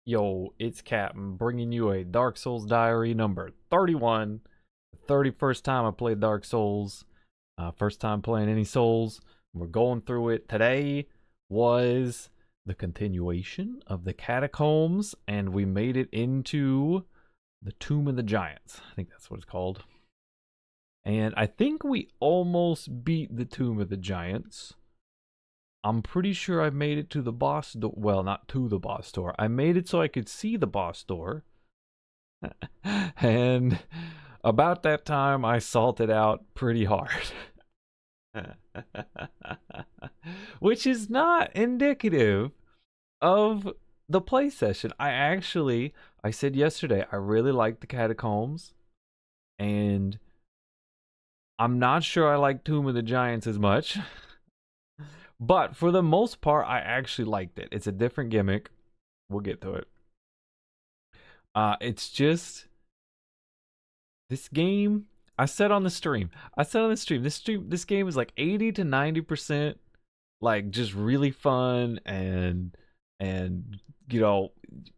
Yo, it's Captain bringing you a Dark Souls Diary number 31. The 31st time I played Dark Souls. First time playing any Souls. We're going through it. Today was the continuation of the Catacombs, and we made it into the Tomb of the Giants. I think that's what it's called. And I think we almost beat the Tomb of the Giants. I'm pretty sure I made it to the boss door. Well, not to the boss door. I made it so I could see the boss door. And about that time, I salted out pretty hard. Which is not indicative of the play session. I said yesterday, I really like the Catacombs. And I'm not sure I like Tomb of the Giants as much. But for the most part, I actually liked it. It's a different gimmick. We'll get to it. It's just this game. I said on the stream. This game is like 80 to 90%, like just really fun and you know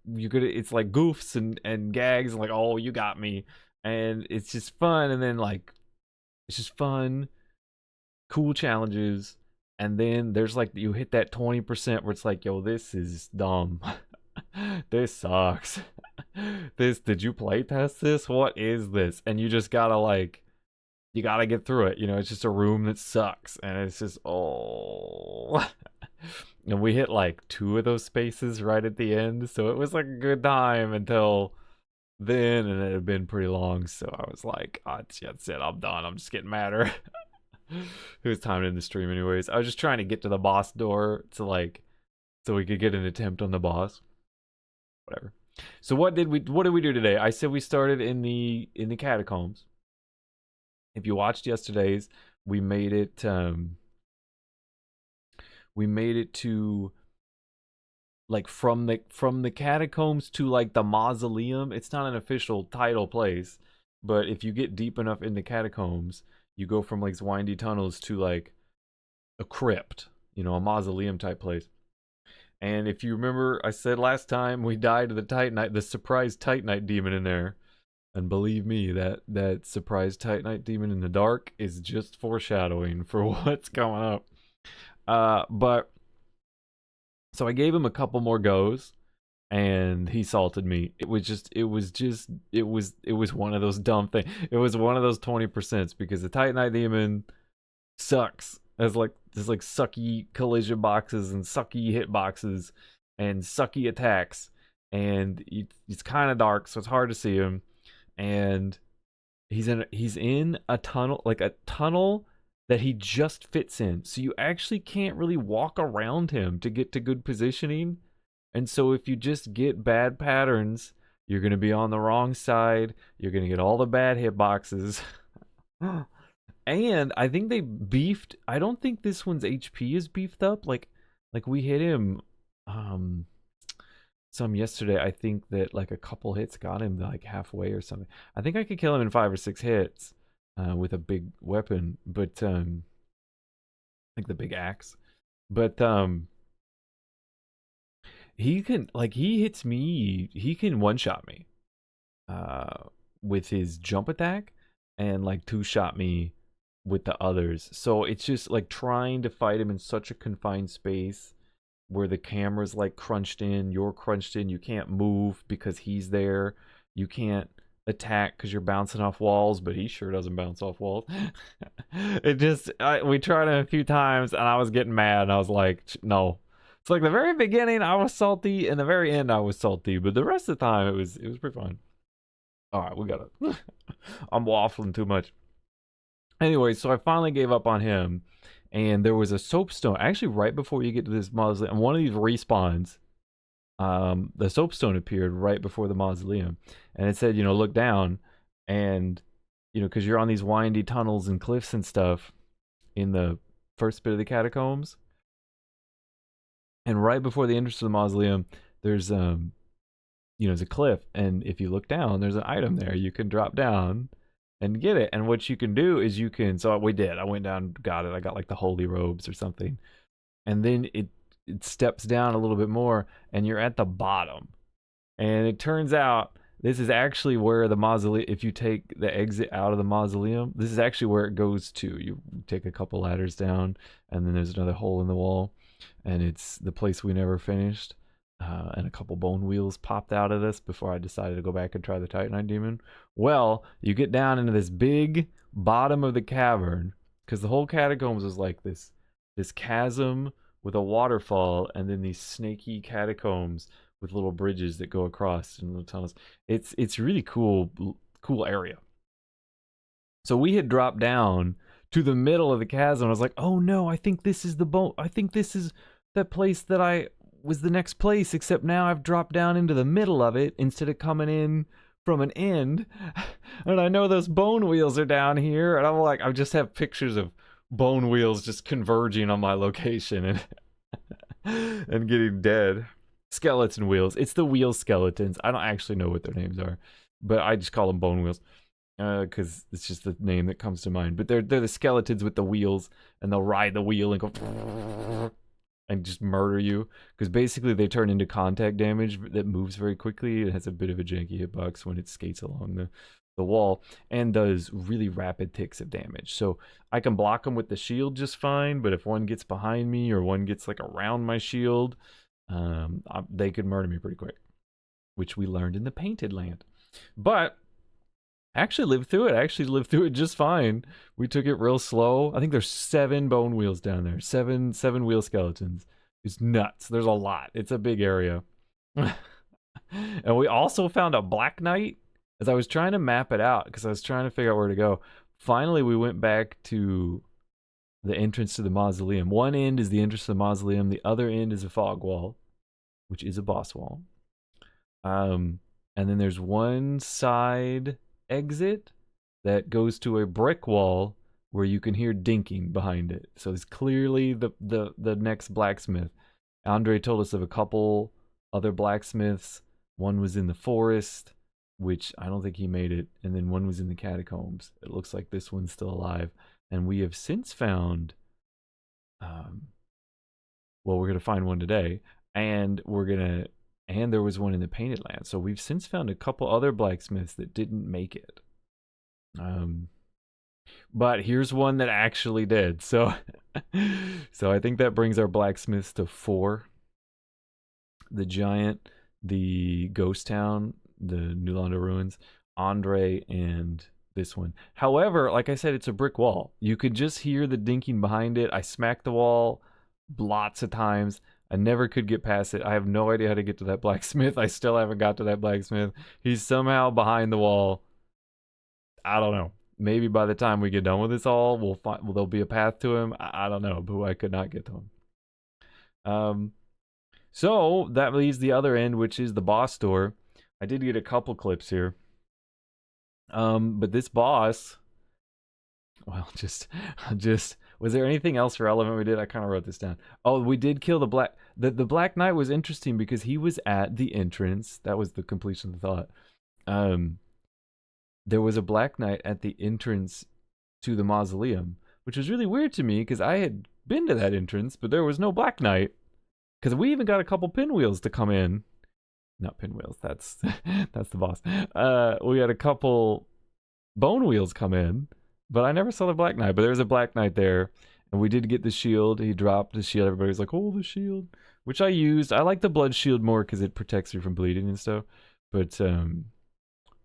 you're gonna. It's like goofs and gags and like, oh, you got me, and it's just fun. And then like it's just fun, cool challenges. And then there's like, you hit that 20% where it's like, yo, this is dumb. This sucks. Did you play test this? What is this? And you just gotta like, you gotta get through it. You know, it's just a room that sucks. And it's just, oh. And we hit like 2 of those spaces right at the end. So it was like a good time until then. And it had been pretty long. So I was like, oh, that's it. I'm done. I'm just getting madder. It was timed in the stream anyways. I was just trying to get to the boss door to like, so we could get an attempt on the boss. Whatever. So what did we do today? I said we started in the catacombs. If you watched yesterday's, we made it to like from the catacombs to like the mausoleum. It's not an official title place, but if you get deep enough in the catacombs, you go from like windy tunnels to like a crypt, you know, a mausoleum type place. And if you remember, I said last time we died to the Titanite, the surprise Titanite demon in there. And believe me, that surprise Titanite demon in the dark is just foreshadowing for what's coming up. But so I gave him a couple more goes, and he salted me. It was one of those dumb things. It was one of those 20% because the Titanite demon sucks. There's like sucky collision boxes and sucky hit boxes and sucky attacks, and it's kind of dark, so it's hard to see him. And he's in a tunnel, like a tunnel that he just fits in, so you actually can't really walk around him to get to good positioning. And so if you just get bad patterns, you're going to be on the wrong side. You're going to get all the bad hitboxes. And I think they beefed. I don't think this one's HP is beefed up. Like we hit him some yesterday. I think that like a couple hits got him like halfway or something. I think I could kill him in 5 or 6 hits with a big weapon, but like the big axe. But he hits me, he can one-shot me with his jump attack, and like 2-shot me with the others. So it's just like trying to fight him in such a confined space where the camera's like crunched in, you're crunched in, you can't move because he's there, you can't attack because you're bouncing off walls, but he sure doesn't bounce off walls. We tried it a few times and I was getting mad, and I was like, no. It's like the very beginning I was salty, and the very end I was salty, but the rest of the time it was pretty fun. All right, we got it. I'm waffling too much. Anyway, so I finally gave up on him, and there was a soapstone actually right before you get to this mausoleum. One of these respawns, the soapstone appeared right before the mausoleum, and it said, you know, look down, and you know, because you're on these windy tunnels and cliffs and stuff in the first bit of the catacombs. And right before the entrance to the mausoleum, there's there's a cliff, and if you look down, there's an item there. You can drop down and get it. And what you can do is so we did. I went down, got it. I got like the holy robes or something. And then it steps down a little bit more, and you're at the bottom. And it turns out this is actually where the mausoleum, if you take the exit out of the mausoleum, this is actually where it goes to. You take a couple ladders down, and then there's another hole in the wall, and it's the place we never finished. And a couple bone wheels popped out of this before I decided to go back and try the Titanite Demon. Well, you get down into this big bottom of the cavern, because the whole catacombs was like this chasm with a waterfall, and then these snaky catacombs with little bridges that go across and little tunnels. It's really cool area. So we had dropped down to the middle of the chasm. I was like, oh no, I think this is the bone. I think this is that place that I was the next place, except now I've dropped down into the middle of it instead of coming in from an end. And I know those bone wheels are down here, and I'm like, I just have pictures of bone wheels just converging on my location and and getting dead. Skeleton wheels. It's the wheel skeletons. I don't actually know what their names are, but I just call them bone wheels because it's just the name that comes to mind. But they're the skeletons with the wheels, and they'll ride the wheel and go and just murder you, because basically they turn into contact damage that moves very quickly. It has a bit of a janky hitbox when it skates along the wall, and does really rapid ticks of damage. So I can block them with the shield just fine, but if one gets behind me or one gets like around my shield, they could murder me pretty quick, which we learned in the Painted Land. But I actually lived through it. I actually lived through it just fine. We took it real slow. I think there's 7 bone wheels down there. Seven wheel skeletons. It's nuts. There's a lot. It's a big area. And we also found a Black Knight as I was trying to map it out, because I was trying to figure out where to go. Finally, we went back to the entrance to the mausoleum. One end is the entrance to the mausoleum. The other end is a fog wall, which is a boss wall. And then there's one side exit that goes to a brick wall where you can hear dinking behind it. So it's clearly the next blacksmith. Andre told us of a couple other blacksmiths. One was in the forest, which I don't think he made it, and then one was in the catacombs. It looks like this one's still alive. And we have since found, well, we're going to find one today, and and there was one in the Painted Land. So we've since found a couple other blacksmiths that didn't make it. But here's one that actually did. So, so I think that brings our blacksmiths to 4. The Giant, the Ghost Town, the New Londo Ruins, Andre, and this one. However, like I said, it's a brick wall. You could just hear the dinking behind it. I smacked the wall lots of times. I never could get past it. I have no idea how to get to that blacksmith. I still haven't got to that blacksmith. He's somehow behind the wall. I don't know. Maybe by the time we get done with this all, there'll be a path to him. I don't know, but I could not get to him. So that leaves the other end, which is the boss door. I did get a couple clips here. But this boss, well, just was there anything else relevant we did? I kind of wrote this down. Oh, we did kill the Black Knight. Was interesting because he was at the entrance. That was the completion of the thought. There was a Black Knight at the entrance to the mausoleum, which was really weird to me because I had been to that entrance, but there was no Black Knight. Because we even got a couple pinwheels to come in. Not pinwheels, that's the boss. We had a couple bone wheels come in, but I never saw the Black Knight. But there was a Black Knight there, and we did get the shield. He dropped the shield. Everybody was like, oh, the shield, which I used. I like the blood shield more because it protects you from bleeding and stuff. But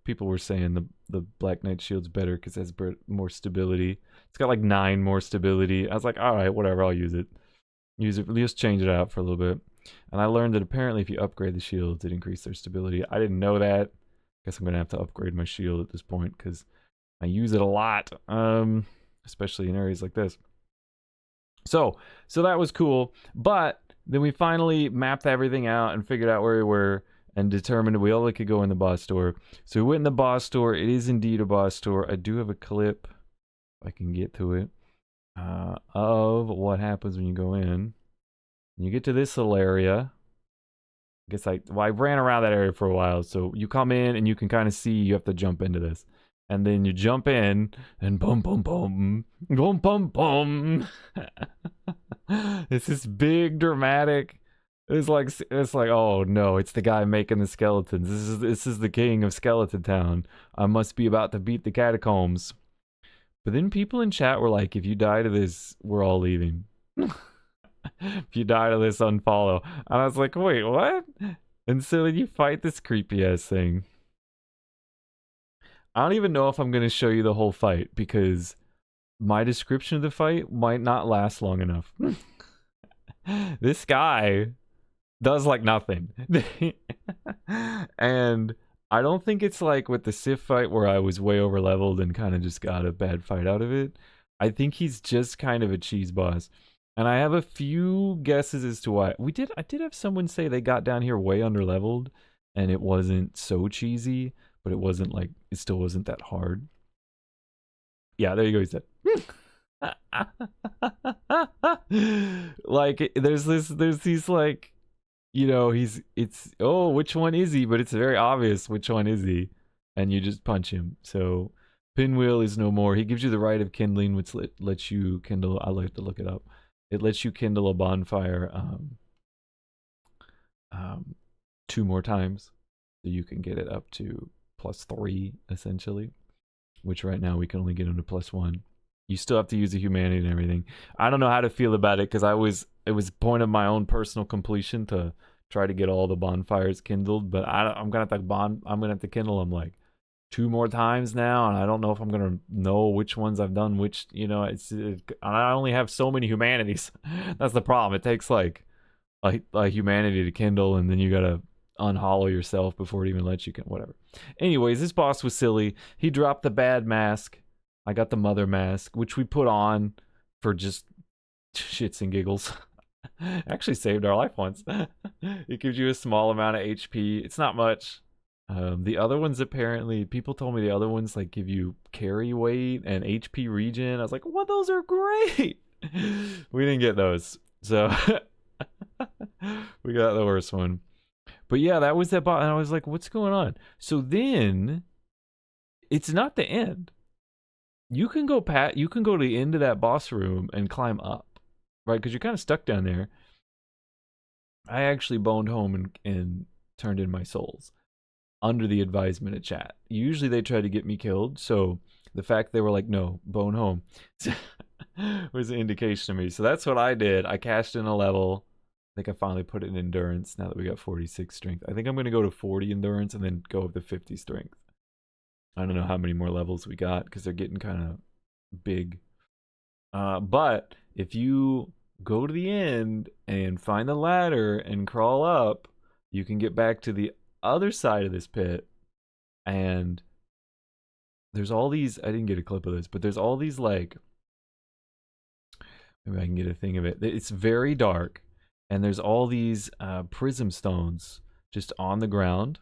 people were saying the Black Knight shield's better because it has more stability. It's got like 9 more stability. I was like, all right, whatever, I'll use it. Just change it out for a little bit. And I learned that apparently if you upgrade the shields, it increases their stability. I didn't know that. Guess I'm going to have to upgrade my shield at this point because I use it a lot, especially in areas like this. So that was cool. But then we finally mapped everything out and figured out where we were and determined we only could go in the boss store. So we went in the boss store. It is indeed a boss store. I do have a clip, if I can get to it, of what happens when you go in. You get to this little area. I guess I ran around that area for a while. So you come in and you can kind of see you have to jump into this. And then you jump in and boom, boom, boom, boom, boom, boom. It's this big dramatic it's like, oh no, it's the guy making the skeletons. This is the king of Skeleton Town. I must be about to beat the catacombs. But then people in chat were like, if you die to this, we're all leaving. If you die to this, unfollow. And I was like, wait, what? And so then you fight this creepy ass thing. I don't even know if I'm gonna show you the whole fight because my description of the fight might not last long enough. This guy does like nothing. And I don't think it's like with the Sif fight where I was way over leveled and kind of just got a bad fight out of it. I think he's just kind of a cheese boss. And I have a few guesses as to why. I did have someone say they got down here way under leveled and it wasn't so cheesy, but it wasn't like, it still wasn't that hard. Yeah, there you go, he said. Like there's these like, you know, oh, which one is he? But it's very obvious which one is he, and you just punch him. So pinwheel is no more. He gives you the right of kindling, which lets you kindle. I like to look it up. It lets you kindle a bonfire 2 more times, so you can get it up to +3 essentially. Which right now we can only get him to +1. You still have to use the humanity and everything. I don't know how to feel about it because it was point of my own personal completion to try to get all the bonfires kindled, but I'm gonna have to kindle them like 2 more times now, and I don't know if I'm gonna know which ones I've done. Which, you know, I only have so many humanities. That's the problem. It takes like humanity to kindle, and then you gotta unhollow yourself before it even lets you whatever. Anyways, this boss was silly. He dropped the bad mask. I got the mother mask, which we put on for just shits and giggles. Actually saved our life once. It gives you a small amount of HP. It's not much. The other ones, apparently, people told me the other ones like give you carry weight and HP regen. I was like, well, those are great. We didn't get those, so we got the worst one. But yeah, that was that bot, and I was like, what's going on? So then, it's not the end. You can go to the end of that boss room and climb up, right? Because you're kind of stuck down there. I actually boned home and turned in my souls under the advisement of chat. Usually they try to get me killed, so the fact they were like, no, bone home was an indication to me. So that's what I did. I cashed in a level. I think I finally put it in endurance now that we got 46 strength. I think I'm going to go to 40 endurance and then go up to 50 strength. I don't know how many more levels we got because they're getting kind of big. But if you go to the end and find the ladder and crawl up, you can get back to the other side of this pit. And there's all these, I didn't get a clip of this, but there's all these like, maybe I can get a thing of it. It's very dark. And there's all these prism stones just on the ground.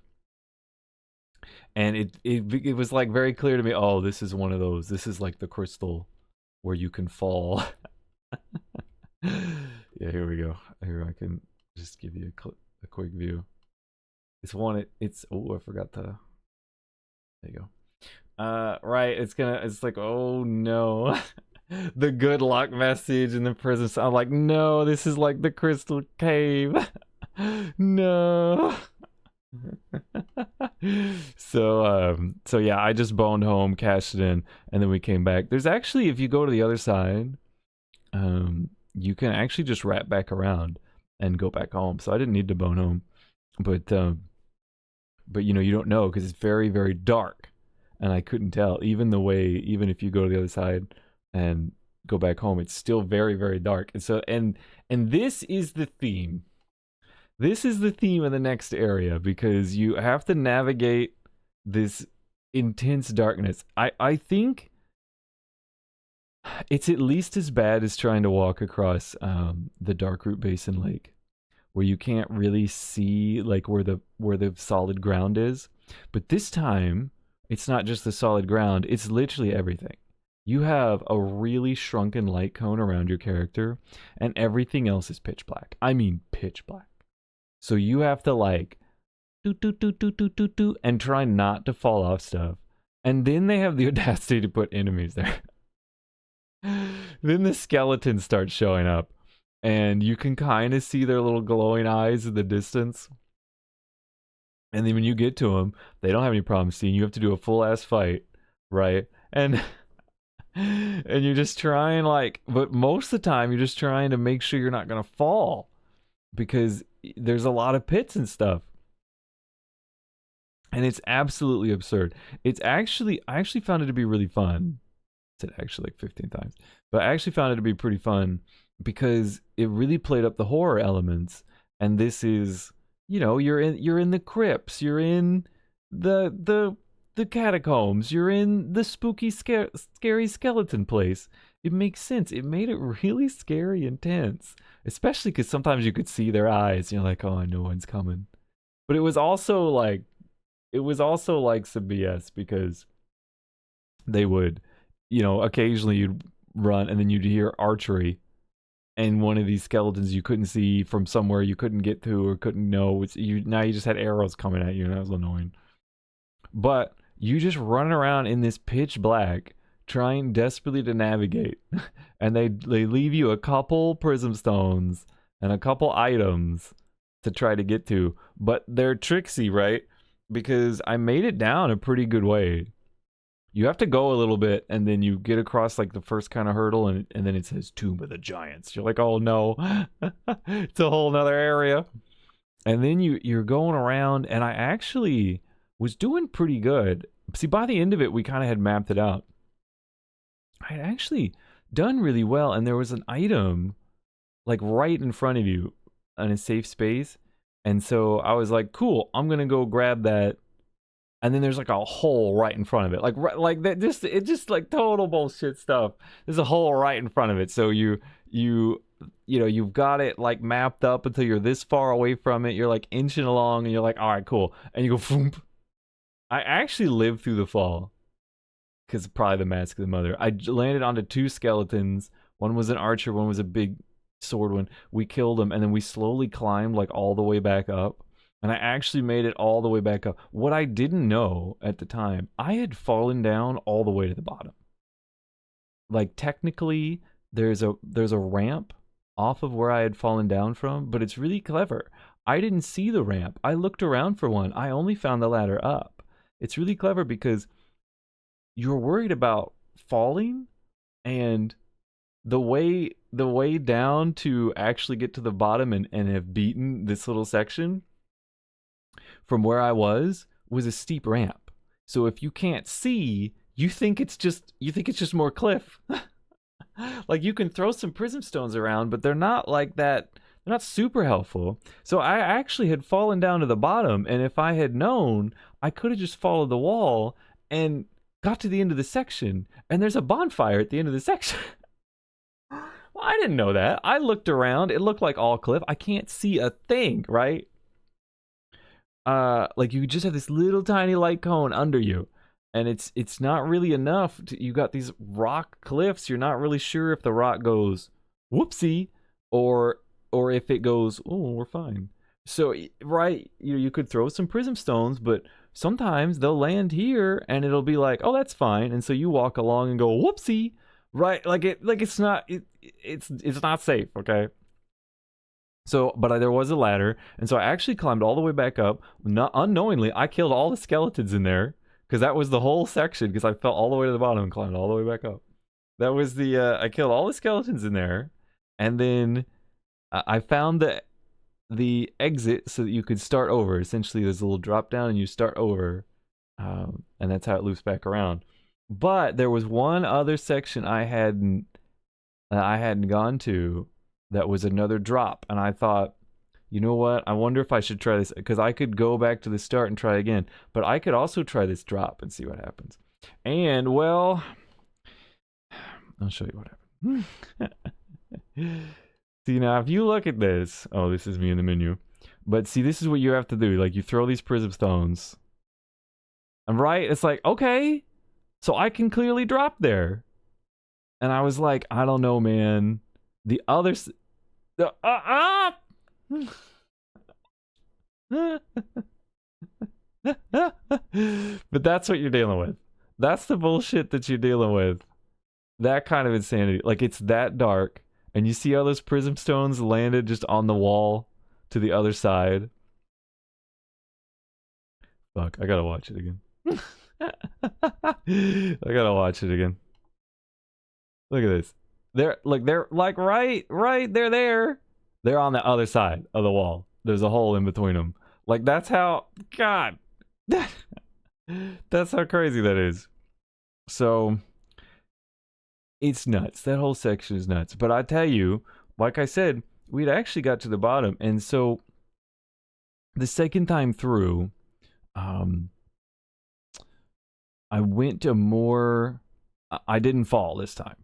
And it was like very clear to me, oh, this is one of those. This is like the crystal where you can fall. Yeah, here we go. Here, I can just give you a quick view. It's oh, I forgot to, there you go. Right, it's like, oh no. The good luck message in the prison. So I'm like, no, this is like the crystal cave. No. So yeah, I just boned home, cashed it in, and then we came back. There's actually, if you go to the other side, you can actually just wrap back around and go back home. So I didn't need to bone home, but you know, you don't know because it's very, very dark, and I couldn't tell. Even if you go to the other side and go back home, it's still very, very dark. And so and this is the theme. This is the theme of the next area, because you have to navigate this intense darkness. I think it's at least as bad as trying to walk across the Darkroot Basin Lake, where you can't really see like where the solid ground is. But this time, it's not just the solid ground, it's literally everything. You have a really shrunken light cone around your character, and everything else is pitch black. I mean pitch black. So you have to like do and try not to fall off stuff. And then they have the audacity to put enemies there. Then the skeletons start showing up. and you can kind of see their little glowing eyes in the distance. And then when you get to them, they don't have any problem seeing. You have to do a full ass fight, right? And and you're just trying like, but most of the time you're just trying to make sure you're not gonna fall because there's a lot of pits and stuff. And it's absolutely absurd. I actually found it to be really fun. I said actually like 15 times, but I actually found it to be pretty fun because it really played up the horror elements. And this is, you're in the crypts, you're in the catacombs, you're in the spooky scary skeleton place. It makes sense. It made it really scary and tense, especially because sometimes you could see their eyes. And you're like, oh, no one's coming. But it was also like some BS because they would, occasionally you'd run and then you'd hear archery, and one of these skeletons you couldn't see from somewhere you couldn't get to or couldn't know. Now you just had arrows coming at you, and that was annoying. But you just run around in this pitch black, trying desperately to navigate, and they leave you a couple prism stones and a couple items to try to get to, but they're tricksy, right? Because I made it down a pretty good way. You have to go a little bit, and then you get across like the first kind of hurdle, and then it says Tomb of the Giants. You're like, oh no, it's a whole nother area. And then you're going around, and I actually was doing pretty good. See, by the end of it, we kind of had mapped it out. I had actually done really well, and there was an item like right in front of you in a safe space. And so I was like, cool, I'm gonna go grab that. And then there's like a hole right in front of it, like that. It's just like total bullshit stuff. There's a hole right in front of it, so you've got it like mapped up until you're this far away from it. You're like inching along, and you're like, all right, cool, and you go, boom. I actually lived through the fall because probably the Mask of the Mother. I landed onto two skeletons. One was an archer, one was a big sword one. We killed them, and then we slowly climbed like all the way back up. And I actually made it all the way back up. What I didn't know at the time, I had fallen down all the way to the bottom. Like technically, there's a ramp off of where I had fallen down from, but it's really clever. I didn't see the ramp. I looked around for one. I only found the ladder up. It's really clever because you're worried about falling, and the way down to actually get to the bottom and have beaten this little section from where I was a steep ramp. So if you can't see, you think it's just more cliff. Like you can throw some prism stones around, but they're not like that. They're not super helpful. So I actually had fallen down to the bottom, and if I had known, I could have just followed the wall and got to the end of the section, and there's a bonfire at the end of the section. Well, I didn't know that. I looked around. It looked like all cliff. I can't see a thing, right? Like you just have this little tiny light cone under you, and it's not really enough. You got these rock cliffs. You're not really sure if the rock goes whoopsie or if it goes, oh, we're fine. So right, you could throw some prism stones, but sometimes they'll land here and it'll be like, oh, that's fine. And so you walk along and go whoopsie, right? It's not safe, okay? So, but there was a ladder, and so I actually climbed all the way back up. Not unknowingly, I killed all the skeletons in there because that was the whole section. Because I fell all the way to the bottom and climbed all the way back up. That was I killed all the skeletons in there, and then I found the exit so that you could start over. Essentially, there's a little drop down, and you start over, and that's how it loops back around. But there was one other section I hadn't gone to. That was another drop, and I thought, you know what? I wonder if I should try this, because I could go back to the start and try again, but I could also try this drop and see what happens. And well, I'll show you what happened. See, now if you look at this, oh, this is me in the menu, but see, this is what you have to do. Like, you throw these prism stones, and right, it's like, okay, so I can clearly drop there. And I was like, I don't know, man. The other but that's what you're dealing with. That's the bullshit that you're dealing with. That kind of insanity. Like, it's that dark, And you see how those prism stones landed just on the wall to the other side. Fuck, I gotta watch it again. I gotta watch it again. Look at this. They're like right, they're there. They're on the other side of the wall. There's a hole in between them. Like that's how, God. That's how crazy that is. So it's nuts. That whole section is nuts. But I tell you, like I said, we'd actually got to the bottom. And so the second time through, I went to more, I didn't fall this time.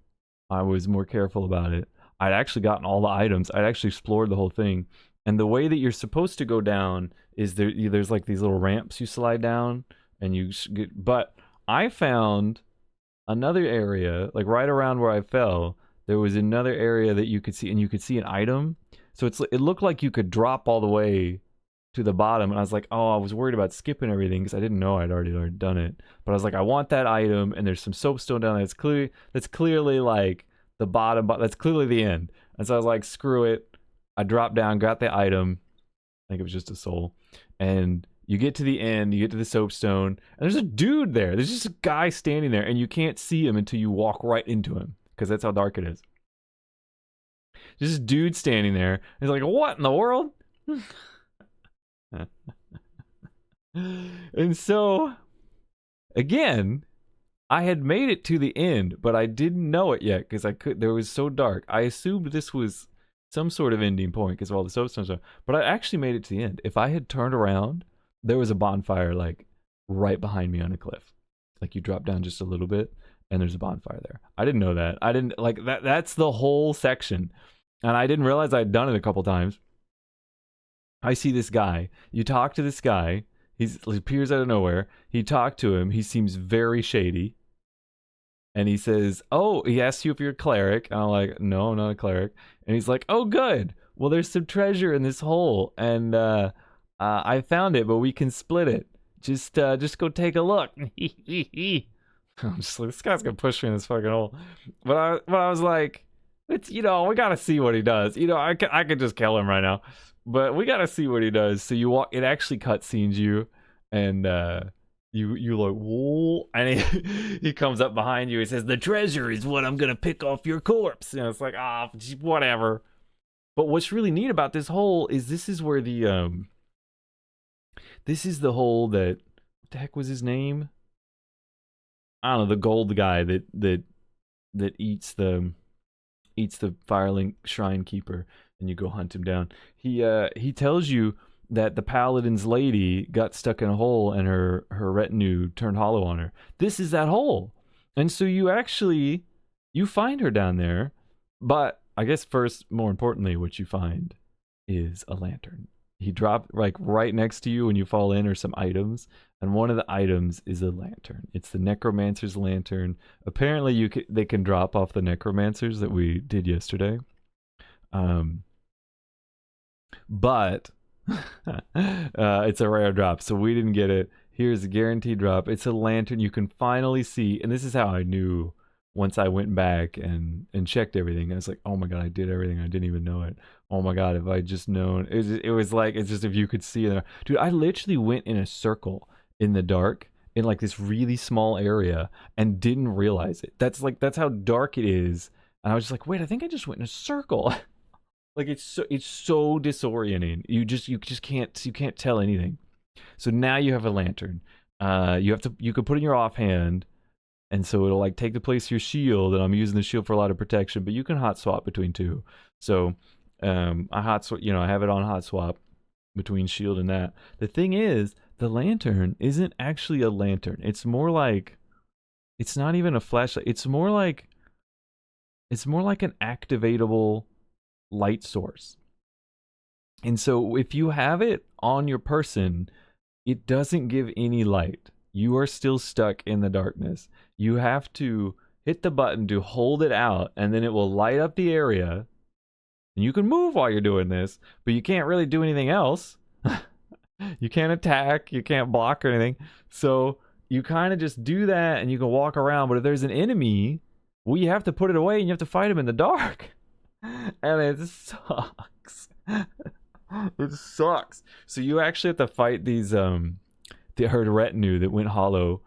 I was more careful about it. I'd actually gotten all the items. I'd actually explored the whole thing. And the way that you're supposed to go down is there's like these little ramps you slide down and you get, but I found another area, like right around where I fell, there was another area that you could see, and you could see an item. So it looked like you could drop all the way to the bottom, and I was like, oh, I was worried about skipping everything because I didn't know I'd already done it. But I was like, I want that item, and there's some soapstone down there. That's clearly like the bottom, but that's clearly the end. And so I was like, screw it. I dropped down, got the item. I think it was just a soul. And you get to the end, you get to the soapstone, and there's a dude there. There's just a guy standing there, and you can't see him until you walk right into him, because that's how dark it is. There's this dude standing there, and he's like, what in the world? And so, again, I had made it to the end, but I didn't know it yet, because there was so dark. I assumed this was some sort of ending point, because of all the soapstones are, but I actually made it to the end. If I had turned around, there was a bonfire like right behind me on a cliff. Like you drop down just a little bit and there's a bonfire there. I didn't know that. I didn't like that. That's the whole section. And I didn't realize I'd done it a couple times. I see this guy. You talk to this guy. He appears out of nowhere. You talk to him. He seems very shady. And he says, oh, he asks you if you're a cleric. And I'm like, no, I'm not a cleric. And he's like, oh, good. Well, there's some treasure in this hole. And, I found it, but we can split it. Just go take a look. I'm just like, this guy's gonna push me in this fucking hole. But I was like, it's, we gotta see what he does. I could just kill him right now, but we gotta see what he does. So you walk. It actually cutscenes you, and you like, whoa, and he comes up behind you. He says, the treasure is what I'm gonna pick off your corpse. It's like, whatever. But what's really neat about this hole is this is where the this is the hole that, what the heck was his name? I don't know, the gold guy that eats the Firelink Shrine Keeper, and you go hunt him down. He tells you that the Paladin's lady got stuck in a hole and her retinue turned hollow on her. This is that hole. And so you find her down there, but I guess first, more importantly, what you find is a lantern. He dropped like right next to you when you fall in are some items, and one of the items is a lantern. It's the Necromancer's lantern. Apparently they can drop off the Necromancers that we did yesterday. But it's a rare drop, so we didn't get it. Here's a guaranteed drop. It's a lantern you can finally see, and this is how I knew once I went back and checked everything. I was like, oh my god, I did everything. I didn't even know it. Oh my god, if I just known. It was like, it's just if you could see it. Dude, I literally went in a circle in the dark in like this really small area and didn't realize it. That's how dark it is. And I was just like, wait, I think I just went in a circle. Like it's so disorienting. You just can't tell anything. So now you have a lantern. You could put it in your offhand. And so it'll like take the place of your shield, and I'm using the shield for a lot of protection, but you can hot swap between two. So I have it on hot swap between shield and that. The thing is, the lantern isn't actually a lantern. It's more like, it's not even a flashlight. It's more like an activatable light source. And so if you have it on your person, it doesn't give any light. You are still stuck in the darkness. You have to hit the button to hold it out, and then it will light up the area. And you can move while you're doing this, but you can't really do anything else. You can't attack, you can't block or anything. So you kind of just do that, and you can walk around. But if there's an enemy, well, you have to put it away, and you have to fight him in the dark. And it sucks. It sucks. So you actually have to fight these her retinue that went hollow.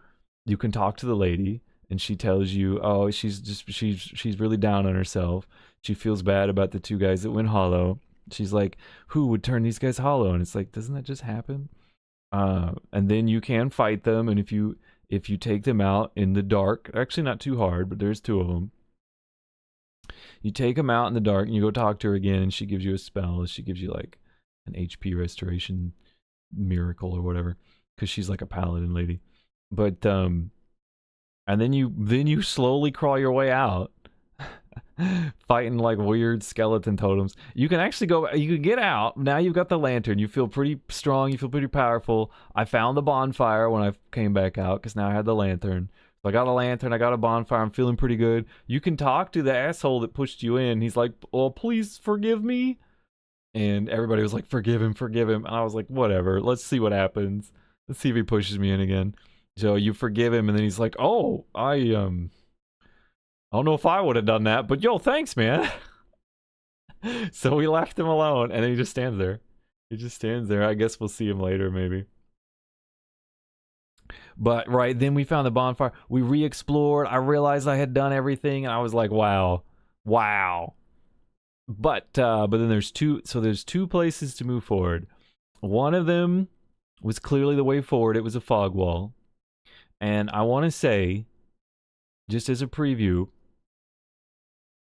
You can talk to the lady, and she tells you, oh, she's really down on herself. She feels bad about the two guys that went hollow. She's like, who would turn these guys hollow? And it's like, doesn't that just happen? And then you can fight them, and if you take them out in the dark, actually not too hard, but there's two of them. You take them out in the dark, and you go talk to her again, and she gives you a spell. She gives you like an HP restoration miracle or whatever, because she's like a paladin lady. But and then you slowly crawl your way out, fighting like weird skeleton totems. You can actually you can get out. Now you've got the lantern. You feel pretty strong. You feel pretty powerful. I found the bonfire when I came back out because now I had the lantern. So I got a lantern. I got a bonfire. I'm feeling pretty good. You can talk to the asshole that pushed you in. He's like, "Oh, please forgive me." And everybody was like, "Forgive him, forgive him." And I was like, "Whatever. Let's see what happens. Let's see if he pushes me in again." So you forgive him, and then he's like, "Oh, I don't know if I would have done that, but yo, thanks, man." So we left him alone, and then he just stands there. He just stands there. I guess we'll see him later, maybe. But right then we found the bonfire. We re-explored. I realized I had done everything, and I was like, "Wow, wow." But then there's two. So there's two places to move forward. One of them was clearly the way forward. It was a fog wall, and I want to say, just as a preview,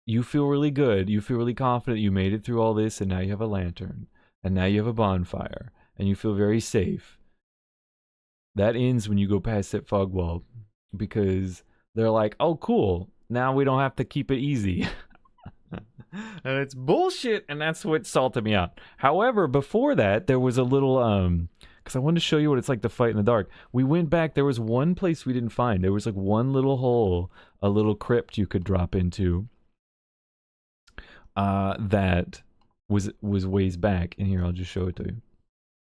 you feel really good. You feel really confident you made it through all this, and now you have a lantern, and now you have a bonfire, and you feel very safe. That ends when you go past that fog wall, because they're like, "Oh, cool. Now we don't have to keep it easy." And it's bullshit, and that's what salted me out. However, before that, there was a little because I wanted to show you what it's like to fight in the dark. We went back. There was one place we didn't find. There was like one little hole, a little crypt you could drop into. That was ways back. And here, I'll just show it to you.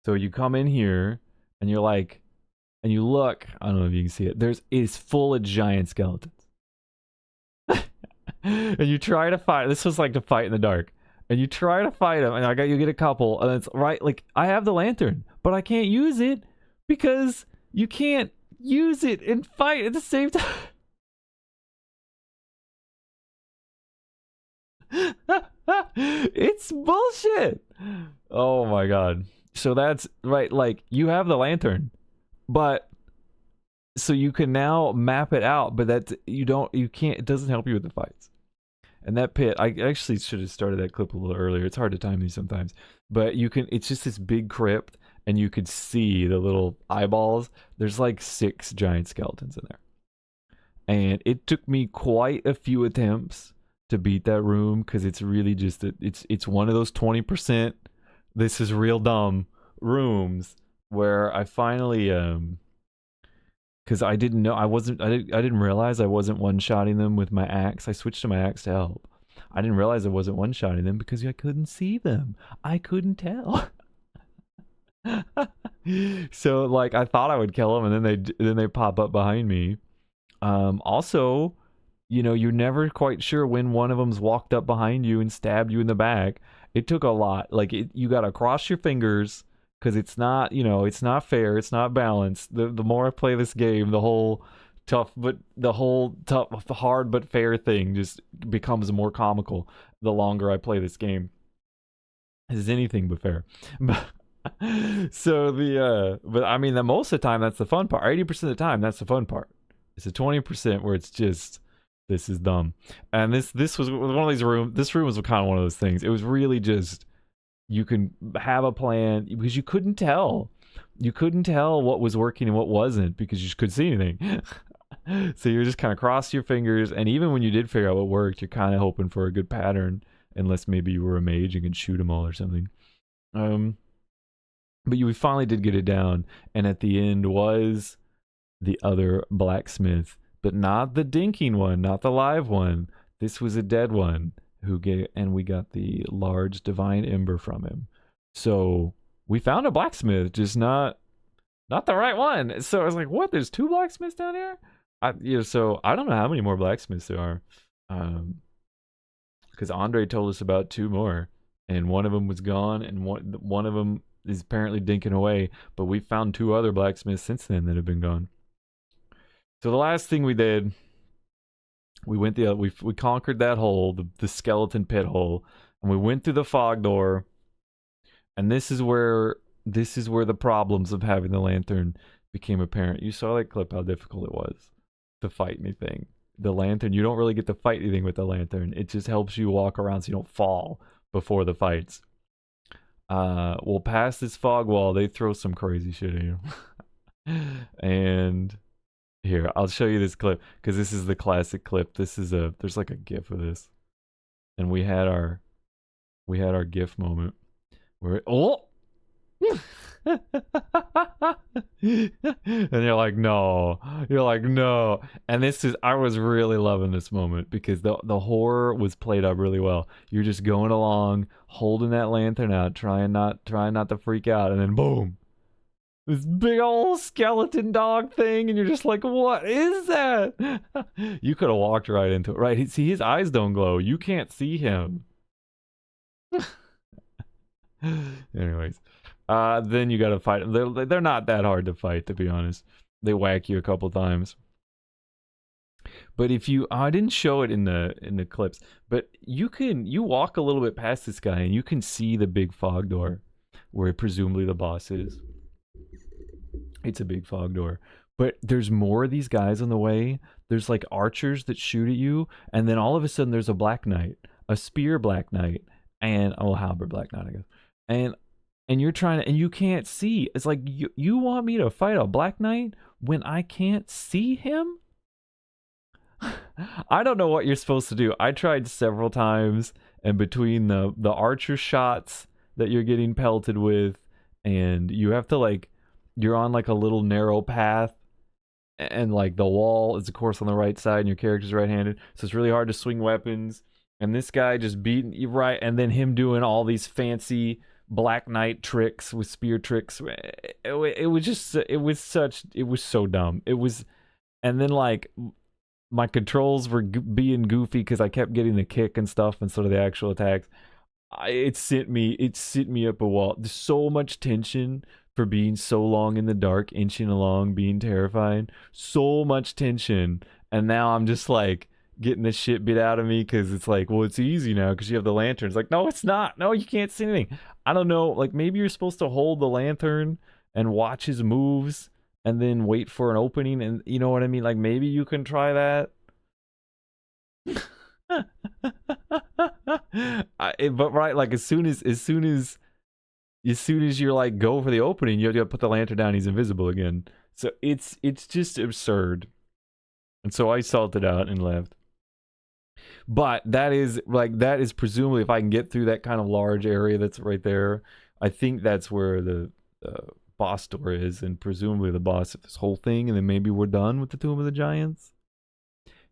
So you come in here, and you're like, and you look. I don't know if you can see it. It's full of giant skeletons. And you try to fight. This was like to fight in the dark. And you try to fight them, and you get a couple, and it's right. Like, I have the lantern, but I can't use it because you can't use it and fight at the same time. It's bullshit. Oh my god. So that's right. Like, you have the lantern, but so you can now map it out, but you can't. It doesn't help you with the fights. And that pit, I actually should have started that clip a little earlier. It's hard to time these sometimes. But it's just this big crypt, and you could see the little eyeballs. There's like 6 giant skeletons in there. And it took me quite a few attempts to beat that room, because it's really just, it's one of those 20%, this is real dumb rooms, where I finally, because I didn't know, I didn't realize I wasn't one-shotting them with my axe. I switched to my axe to help. I didn't realize I wasn't one-shotting them because I couldn't see them. I couldn't tell. So like, I thought I would kill them, and then they pop up behind me. Also, you're never quite sure when one of them's walked up behind you and stabbed you in the back. It took a lot. Like, you got to cross your fingers, because it's not, it's not fair, it's not balanced. The more I play this game, the whole hard but fair thing just becomes more comical the longer I play this game. This is anything but fair. So but I mean, most of the time, that's the fun part. 80% of the time, that's the fun part. It's the 20% where it's just, this is dumb. And this was one of these rooms. This room was kind of one of those things. It was really just, you can have a plan, because you couldn't tell what was working and what wasn't, because you just couldn't see anything. So you're just kind of cross your fingers, and even when you did figure out what worked, you're kind of hoping for a good pattern, unless maybe you were a mage and could shoot them all or something. But we finally did get it down, and at the end was the other blacksmith, but not the dinking one, not the live one. This was a dead one, and we got the large divine ember from him. So we found a blacksmith, just not the right one. So I was like, what? There's 2 blacksmiths down here? So I don't know how many more blacksmiths there are. because Andre told us about 2 more, and one of them was gone, and one of them is apparently dinking away. But we found 2 other blacksmiths since then that have been gone. So the last thing we did, we went we conquered that hole, the skeleton pit hole, and we went through the fog door. And this is where the problems of having the lantern became apparent. You saw that clip, how difficult it was to fight anything. The lantern, you don't really get to fight anything with the lantern. It just helps you walk around so you don't fall before the fights. Well, past this fog wall, they throw some crazy shit at you. And here, I'll show you this clip, because this is the classic clip. There's like a GIF of this. And we had our GIF moment. Where and you're like, no. And I was really loving this moment, because the horror was played up really well. You're just going along, holding that lantern out, trying not to freak out, and then boom, this big old skeleton dog thing, and you're just like, what is that? You could have walked right into it. Right? See, his eyes don't glow. You can't see him. Anyways, then you gotta fight them. They're not that hard to fight, to be honest. They whack you a couple times. But if you, I didn't show it in the clips, but you walk a little bit past this guy and you can see the big fog door where presumably the boss is. It's a big fog door. But there's more of these guys on the way. There's like archers that shoot at you, and then all of a sudden there's a black knight, a spear black knight, and halberd black knight, I guess. And you're trying to, and you can't see. It's like, you want me to fight a black knight when I can't see him? I don't know what you're supposed to do. I tried several times, and between the archer shots that you're getting pelted with, and you have to, like, you're on like a little narrow path, and like the wall is of course on the right side, and your character's right-handed, so it's really hard to swing weapons. And this guy just beating you right, and then him doing all these fancy Black Knight tricks with spear tricks. It was so dumb. And then like my controls were being goofy because I kept getting the kick and stuff instead of the actual attacks. It sent me up a wall. There's so much tension for being so long in the dark, inching along, being terrified. So much tension, and now I'm just like getting the shit beat out of me because it's like, well, it's easy now because you have the lantern. It's like, no, it's not. No, you can't see anything. I don't know. Like, maybe you're supposed to hold the lantern and watch his moves and then wait for an opening, and you know what I mean? Like, maybe you can try that. But right, like as soon as you're like go for the opening, you have to put the lantern down. He's invisible again. So it's just absurd. And so I salted out and left. But that is presumably, if I can get through that kind of large area that's right there, I think that's where the boss door is, and presumably the boss of this whole thing, and then maybe we're done with the Tomb of the Giants.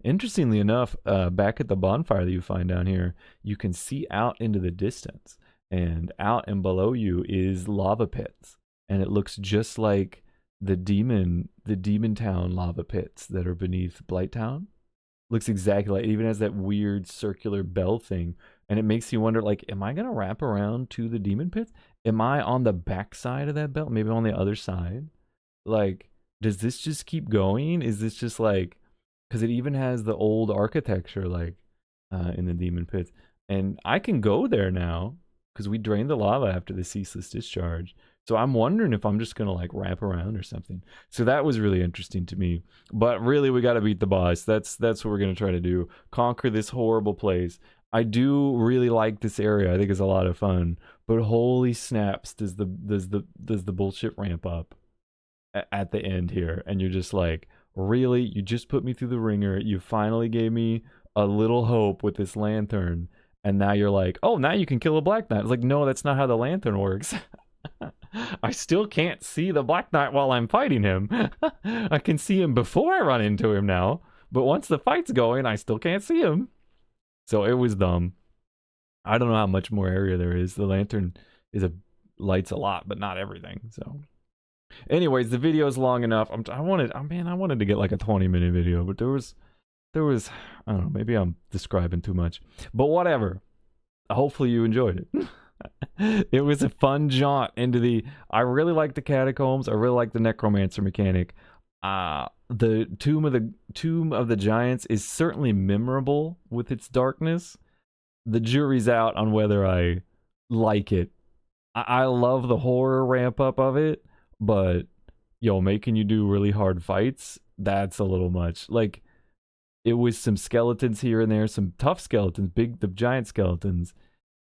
Interestingly enough, back at the bonfire that you find down here, you can see out into the distance, and out and below you is lava pits, and it looks just like the demon town lava pits that are beneath Blighttown. Looks exactly like it. Even has that weird circular bell thing, and it makes you wonder, like, am I gonna wrap around to the demon pits? Am I on the back side of that bell? Maybe on the other side? Like, does this just keep going? Is this just like, because it even has the old architecture, like, in the demon pits, and I can go there now because we drained the lava after the ceaseless discharge. So I'm wondering if I'm just gonna like wrap around or something. So that was really interesting to me. But really, we got to beat the boss. That's what we're gonna try to do. Conquer this horrible place. I do really like this area. I think it's a lot of fun. But holy snaps, does the bullshit ramp up at the end here? And you're just like, really? You just put me through the ringer. You finally gave me a little hope with this lantern, and now you're like, oh, now you can kill a Black Knight. It's like, no, that's not how the lantern works. I still can't see the Black Knight while I'm fighting him. I can see him before I run into him now, but once the fight's going, I still can't see him. So it was dumb. I don't know how much more area there is. The lantern lights a lot, but not everything. So anyways, the video is long enough. I wanted to get like a 20-minute video, but there was there was, I don't know, maybe I'm describing too much, but whatever. Hopefully you enjoyed it. It was a fun jaunt into the. I really like the catacombs. I really like the necromancer mechanic. The tomb of the giants is certainly memorable with its darkness. The jury's out on whether I like it. I love the horror ramp up of it, but making you do really hard fights, that's a little much. Like, it was some skeletons here and there, some tough skeletons, the giant skeletons,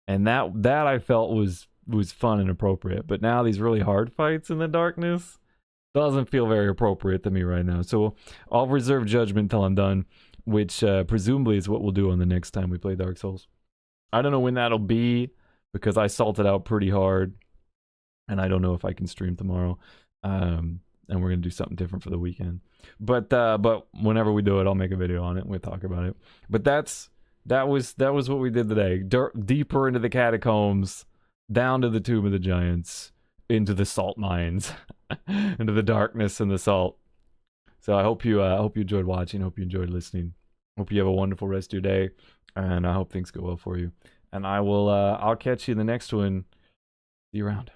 and that I felt was fun and appropriate. But now these really hard fights in the darkness doesn't feel very appropriate to me right now. So I'll reserve judgment until I'm done, which presumably is what we'll do on the next time we play Dark Souls. I don't know when that'll be because I salted out pretty hard, and I don't know if I can stream tomorrow. And we're gonna do something different for the weekend. But whenever we do it, I'll make a video on it and we'll talk about it. But that was what we did today. Deeper into the catacombs, down to the tomb of the giants, into the salt mines, into the darkness and the salt. So I hope you enjoyed watching. Hope you enjoyed listening. Hope you have a wonderful rest of your day, and I hope things go well for you. And I'll catch you in the next one. See you around.